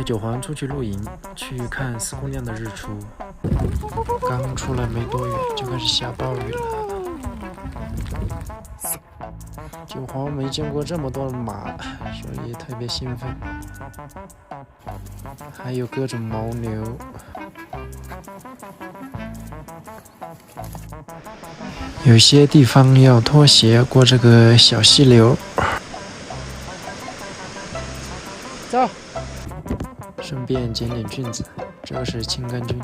九环出去露营，去看四姑娘的日出。刚出来没多远，就开始下暴雨了。九环没见过这么多马，所以特别兴奋。还有各种牦牛。有些地方要脱鞋过这个小溪流。走。顺便捡点菌子，这个是青杆菌。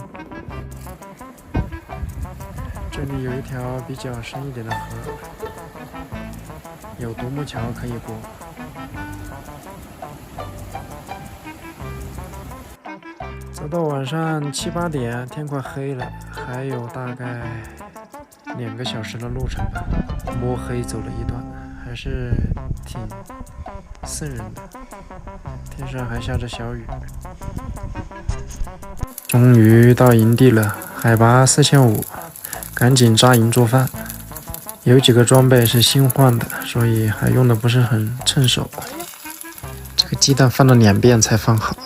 这里有一条比较深一点的河，有独木桥可以过。走到晚上7、8点，天快黑了，还有大概2个小时的路程吧。摸黑走了一段，还是挺瘆人的。天上还下着小雨。终于到营地了，海拔4500，赶紧扎营做饭。有几个装备是新换的，所以还用的不是很趁手。这个鸡蛋放了2遍才放好。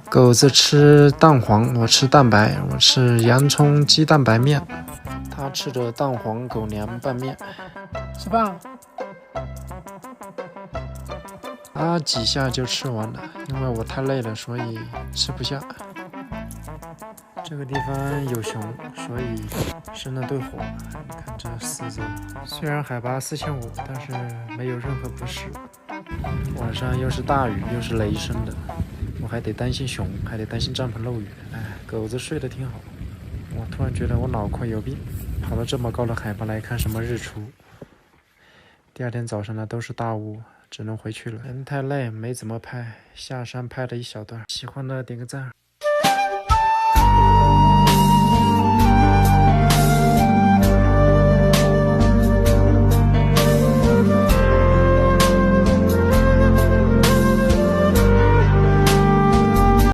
狗子吃蛋黄，我吃蛋白，我吃洋葱鸡蛋白面，他吃着蛋黄狗粮拌面。吃饭。他几下就吃完了，因为我太累了，所以吃不下。这个地方有熊，所以生了对火。你看这四周，虽然海拔4500，但是没有任何不适。晚上又是大雨，又是雷声的，我还得担心熊，还得担心帐篷漏雨。哎，狗子睡得挺好。我突然觉得我脑壳有病，跑到这么高的海拔来看什么日出。第二天早上呢，都是大雾，只能回去了。人太累，没怎么拍，下山拍了一小段。喜欢的点个赞。